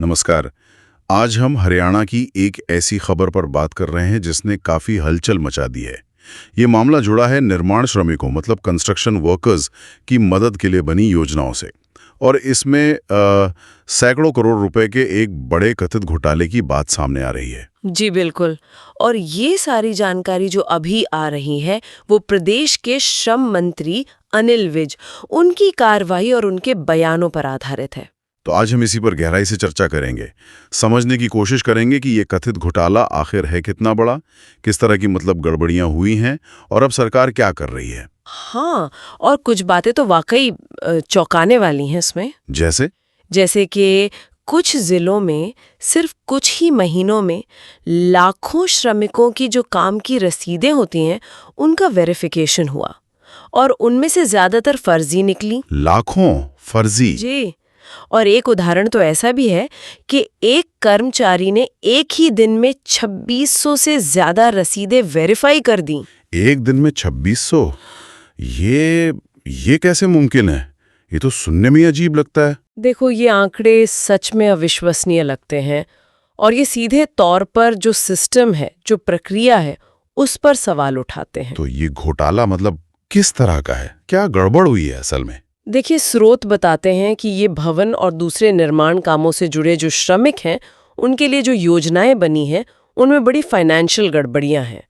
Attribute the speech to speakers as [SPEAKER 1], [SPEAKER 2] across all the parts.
[SPEAKER 1] नमस्कार। आज हम हरियाणा की एक ऐसी खबर पर बात कर रहे हैं जिसने काफी हलचल मचा दी है। ये मामला जुड़ा है निर्माण श्रमिकों मतलब कंस्ट्रक्शन वर्कर्स की मदद के लिए बनी योजनाओं से। और इसमें सैकड़ों करोड़ रुपए के एक बड़े कथित घोटाले की बात सामने आ रही है।
[SPEAKER 2] जी बिल्कुल। और ये सारी जानकारी जो अभी आ रही है वो प्रदेश के श्रम मंत्री अनिल विज उनकी कार्रवाई और उनके बयानों पर आधारित है।
[SPEAKER 1] तो आज हम इसी पर गहराई से चर्चा करेंगे, समझने की कोशिश करेंगे कि ये कथित घोटाला आखिर है कितना बड़ा, किस तरह की गड़बड़ियां हुई हैं और अब सरकार क्या कर रही है।
[SPEAKER 2] हाँ, और कुछ बातें तो वाकई चौंकाने वाली हैं इसमें। जैसे कि कुछ जिलों में सिर्फ कुछ ही महीनों में लाखों श्रमिकों की जो काम की रसीदें होती हैं उनका वेरिफिकेशन हुआ और उनमें से ज्यादातर फर्जी निकली।
[SPEAKER 1] लाखों फर्जी?
[SPEAKER 2] जी। और एक उदाहरण तो ऐसा भी है कि एक कर्मचारी ने एक ही दिन में 2600 से ज्यादा रसीदें वेरीफाई कर दी।
[SPEAKER 1] एक दिन में 2600? ये कैसे मुमकिन है? ये तो सुनने में अजीब लगता है।
[SPEAKER 2] देखो, ये आंकड़े सच में अविश्वसनीय लगते हैं और ये सीधे तौर पर जो सिस्टम है, जो प्रक्रिया है, उस पर सवाल उठाते हैं।
[SPEAKER 1] तो ये घोटाला किस तरह का है? क्या गड़बड़ हुई है असल में?
[SPEAKER 2] देखिए, स्रोत बताते हैं कि ये भवन और दूसरे निर्माण कामों से जुड़े जो श्रमिक हैं उनके लिए जो योजनाएं बनी हैं उनमें बड़ी फाइनेंशियल गड़बड़ियां हैं।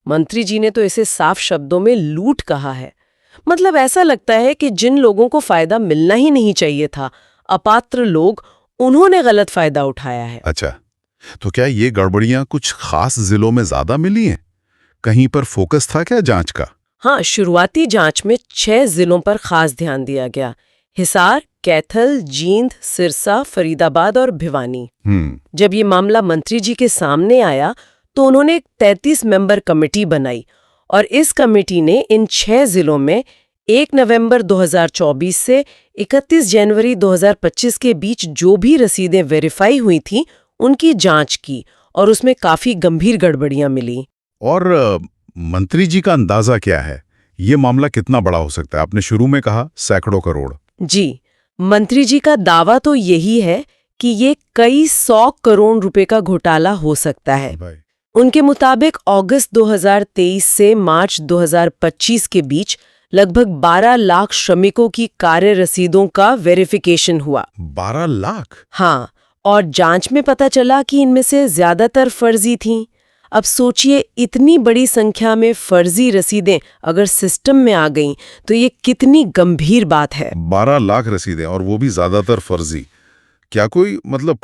[SPEAKER 2] मंत्री जी ने तो इसे साफ शब्दों में लूट कहा है। मतलब ऐसा लगता है कि जिन लोगों को फायदा मिलना ही नहीं चाहिए था, अपात्र लोग, उन्होंने गलत फायदा उठाया है।
[SPEAKER 1] अच्छा, तो क्या ये गड़बड़ियां कुछ खास जिलों में ज्यादा मिली हैं? कहीं पर फोकस था क्या जांच का?
[SPEAKER 2] हाँ, शुरुआती जांच में 6 जिलों पर खास ध्यान दिया गया। हिसार, कैथल, जींद, सिरसा, फरीदाबाद और भिवानी। जब ये मामला मंत्री जी के सामने आया तो उन्होंने एक 33 मेंबर कमेटी बनाई और इस कमेटी ने इन 6 जिलों में 1 नवंबर 2024 से 31 जनवरी 2025 के बीच जो भी रसीदें वेरीफाई हुई थीं उनकी जांच की और उसमें काफी गंभीर गड़बड़ियां मिली।
[SPEAKER 1] और मंत्री जी का अंदाजा क्या है? ये मामला कितना बड़ा हो सकता है? आपने शुरू में कहा सैकड़ों करोड़।
[SPEAKER 2] जी, मंत्री जी का दावा तो यही है कि ये कई 100 करोड़ रुपए का घोटाला हो सकता है। उनके मुताबिक अगस्त 2023 से मार्च 2025 के बीच लगभग 12 लाख श्रमिकों की कार्य रसीदों का वेरिफिकेशन हुआ।
[SPEAKER 1] 12 लाख?
[SPEAKER 2] हाँ, और जांच में पता चला कि इनमें से ज्यादातर फर्जी थीं। अब सोचिए, इतनी बड़ी संख्या में फर्जी रसीदें अगर सिस्टम में आ गईं तो ये कितनी गंभीर बात है।
[SPEAKER 1] 12 लाख रसीदें और वो भी ज्यादातर फर्जी। क्या कोई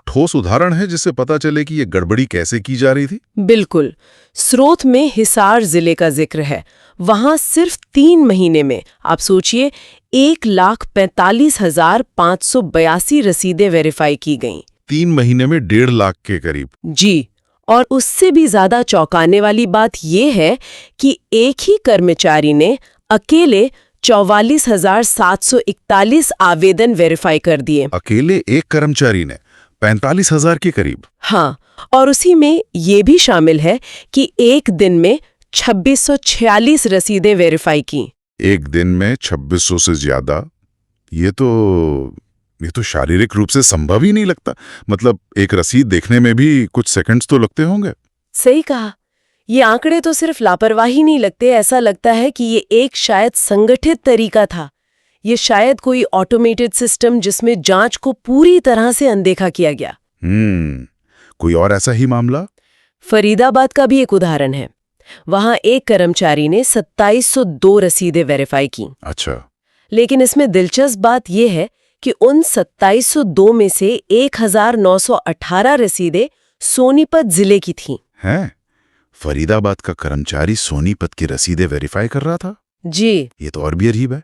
[SPEAKER 1] ठोस उदाहरण है जिससे पता चले कि ये गड़बड़ी कैसे की जा रही थी?
[SPEAKER 2] बिल्कुल। स्रोत में हिसार जिले का जिक्र है। वहां सिर्फ 3 महीने में आप सोचिए 1,45,582 रसीदें वेरीफाई की गईं।
[SPEAKER 1] 3 महीने में 1.5 लाख के करीब?
[SPEAKER 2] जी। और उससे भी ज्यादा चौंकाने वाली बात यह है कि एक ही कर्मचारी ने अकेले 44,741 आवेदन वेरीफाई कर दिए।
[SPEAKER 1] अकेले एक कर्मचारी ने 45,000 के करीब?
[SPEAKER 2] हाँ, और उसी में ये भी शामिल है कि एक दिन में 2646 रसीदें वेरीफाई की।
[SPEAKER 1] एक दिन में 2600 से ज्यादा? ये तो शारीरिक रूप से संभव ही नहीं लगता। एक रसीद देखने में भी कुछ सेकंड्स तो लगते होंगे।
[SPEAKER 2] सही कहा। ये आंकड़े तो सिर्फ लापरवाही नहीं लगते, ऐसा लगता है कि ये एक शायद संगठित तरीका था। ये शायद कोई ऑटोमेटेड सिस्टम जिसमें जांच को पूरी तरह से अनदेखा किया गया।
[SPEAKER 1] कोई और ऐसा ही मामला?
[SPEAKER 2] फरीदाबाद का भी एक उदाहरण है। वहां एक कर्मचारी ने 2702 रसीदें वेरीफाई की।
[SPEAKER 1] अच्छा।
[SPEAKER 2] लेकिन इसमें दिलचस्प बात यह है कि उन 2702 में से 1918 रसीदें सोनीपत जिले की थीं।
[SPEAKER 1] हैं? फरीदाबाद का कर्मचारी सोनीपत की रसीदें वेरीफाई कर रहा था?
[SPEAKER 2] जी।
[SPEAKER 1] ये तो और भी अजीब है।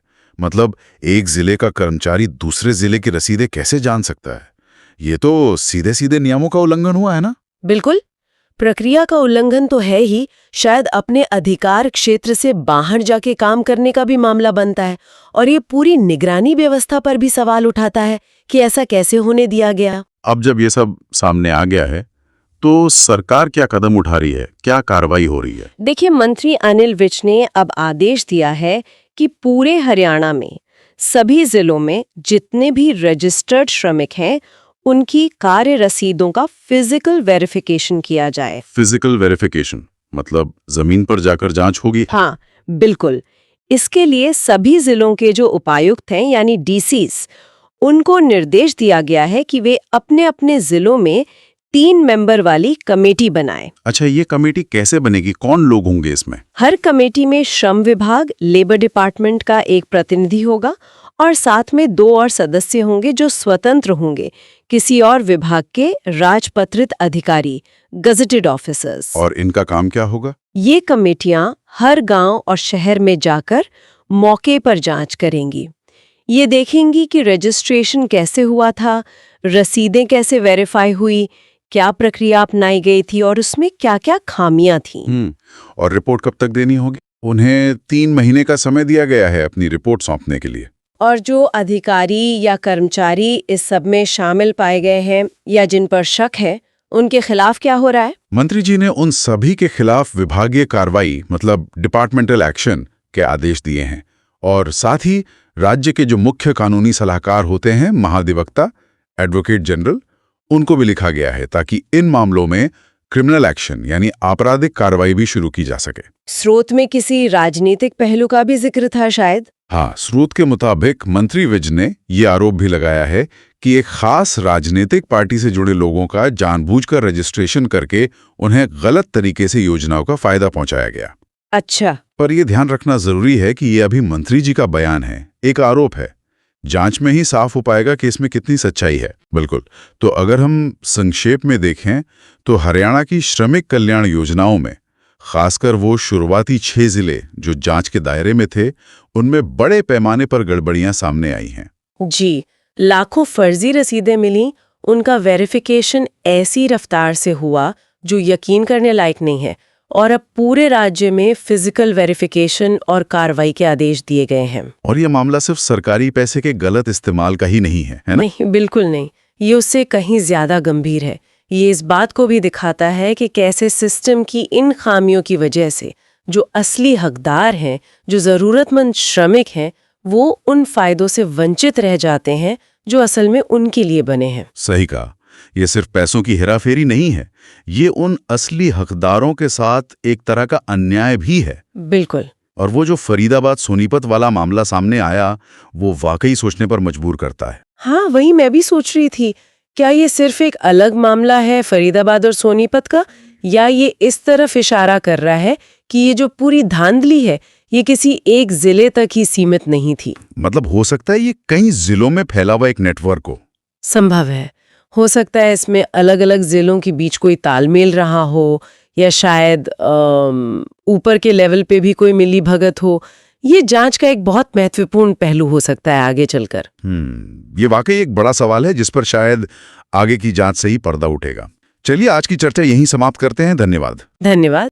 [SPEAKER 1] एक जिले का कर्मचारी दूसरे जिले की रसीदें कैसे जान सकता है? ये तो सीधे सीधे नियमों का उल्लंघन हुआ है ना?
[SPEAKER 2] बिल्कुल। प्रक्रिया का उल्लंघन तो है ही, शायद अपने अधिकार क्षेत्र से बाहर जाके काम करने का भी मामला बनता है और ये पूरी निगरानी व्यवस्था पर भी सवाल उठाता है कि ऐसा कैसे होने दिया गया।
[SPEAKER 1] अब जब ये सब सामने आ गया है तो सरकार क्या कदम उठा रही है, क्या कार्रवाई हो रही है?
[SPEAKER 2] देखिए, मंत्री अनिल विज ने अब आदेश दिया है कि पूरे हरियाणा में सभी जिलों में जितने भी रजिस्टर्ड श्रमिक हैं उनकी कार्य रसीदों का फिजिकल वेरिफिकेशन किया जाए।
[SPEAKER 1] फिजिकल वेरिफिकेशन मतलब जमीन पर जाकर जांच होगी?
[SPEAKER 2] हाँ, बिल्कुल। इसके लिए सभी जिलों के जो उपायुक्त हैं यानी डीसीस, उनको निर्देश दिया गया है कि वे अपने अपने जिलों में 3 मेंबर वाली कमेटी बनाएं।
[SPEAKER 1] अच्छा, ये कमेटी कैसे बनेगी? कौन लोग होंगे इसमें?
[SPEAKER 2] हर कमेटी में श्रम विभाग, लेबर डिपार्टमेंट का एक प्रतिनिधि होगा और साथ में 2 और सदस्य होंगे जो स्वतंत्र होंगे, किसी और विभाग के राजपत्रित अधिकारी, गजेटेड ऑफिसर्स।
[SPEAKER 1] और इनका काम क्या होगा?
[SPEAKER 2] ये कमेटियां हर गांव और शहर में जाकर मौके पर जांच करेंगी। ये देखेंगी कि रजिस्ट्रेशन कैसे हुआ था, रसीदें कैसे वेरीफाई हुई, क्या प्रक्रिया अपनाई गई थी और उसमें क्या-क्या खामियां थीं।
[SPEAKER 1] और रिपोर्ट कब तक देनी होगी? उन्हें 3 महीने का समय दिया गया है अपनी रिपोर्ट सौंपने के लिए।
[SPEAKER 2] और जो अधिकारी या कर्मचारी इस सब में शामिल पाए गए हैं या जिन पर शक है, उनके खिलाफ क्या हो रहा है?
[SPEAKER 1] मंत्री जी ने उन सभी के खिलाफ विभागीय कार्रवाई मतलब डिपार्टमेंटल एक्शन के आदेश दिए हैं और साथ ही राज्य के जो मुख्य कानूनी सलाहकार होते हैं, महाधिवक्ता, एडवोकेट जनरल, उनको भी लिखा गया है ताकि इन मामलों में क्रिमिनल एक्शन यानी आपराधिक कार्रवाई भी शुरू की जा सके।
[SPEAKER 2] स्रोत में किसी राजनीतिक पहलू का भी जिक्र था शायद?
[SPEAKER 1] हाँ, स्रोत के मुताबिक मंत्री विज ने ये आरोप भी लगाया है कि एक खास राजनीतिक पार्टी से जुड़े लोगों का जानबूझकर रजिस्ट्रेशन करके उन्हें गलत तरीके से योजनाओं का फायदा पहुंचाया गया।
[SPEAKER 2] अच्छा।
[SPEAKER 1] पर यह ध्यान रखना जरूरी है कि ये अभी मंत्री जी का बयान है, एक आरोप है। जांच में ही साफ हो पाएगा कि इसमें कितनी सच्चाई है। बिल्कुल। तो अगर हम संक्षेप में देखें तो हरियाणा की श्रमिक कल्याण योजनाओं में खासकर वो शुरुआती 6 जिले जो जांच के दायरे में थे, उनमें बड़े पैमाने पर गड़बड़ियां सामने आई हैं।
[SPEAKER 2] जी, लाखों फर्जी रसीदें मिली, उनका वेरिफिकेशन ऐसी रफ्तार से हुआ जो यकीन करने लायक नहीं है और अब पूरे राज्य में फिजिकल वेरिफिकेशन और कार्रवाई के आदेश दिए गए हैं।
[SPEAKER 1] और ये मामला सिर्फ सरकारी पैसे के गलत इस्तेमाल का ही नहीं है ना?
[SPEAKER 2] नहीं, बिल्कुल नहीं। ये उससे कहीं ज्यादा गंभीर है। ये इस बात को भी दिखाता है कि कैसे सिस्टम की इन खामियों की वजह से जो असली हकदार हैं, जो जरूरतमंद श्रमिक हैं, वो उन फायदों से वंचित रह जाते हैं जो असल में उनके लिए बने हैं।
[SPEAKER 1] सही कहा। ये सिर्फ पैसों की हेराफेरी नहीं है, ये उन असली हकदारों के साथ एक तरह का अन्याय भी है।
[SPEAKER 2] बिल्कुल।
[SPEAKER 1] और वो जो फरीदाबाद सोनीपत वाला मामला सामने आया, वो वाकई सोचने पर मजबूर करता है।
[SPEAKER 2] हाँ, वही मैं भी सोच रही थी। क्या ये सिर्फ एक अलग मामला है फरीदाबाद और सोनीपत का, या ये इस तरफ इशारा कर रहा है कि ये जो पूरी धांधली है ये किसी एक जिले तक ही सीमित नहीं थी?
[SPEAKER 1] मतलब हो सकता है ये कई जिलों में फैला हुआ एक नेटवर्क हो।
[SPEAKER 2] संभव है। हो सकता है इसमें अलग अलग जिलों के बीच कोई तालमेल रहा हो, या शायद ऊपर के लेवल पे भी कोई मिली भगत हो। ये जांच का एक बहुत महत्वपूर्ण पहलू हो सकता है आगे चलकर।
[SPEAKER 1] ये वाकई एक बड़ा सवाल है जिस पर शायद आगे की जांच से ही पर्दा उठेगा। चलिए आज की चर्चा यहीं समाप्त करते हैं। धन्यवाद।
[SPEAKER 2] धन्यवाद।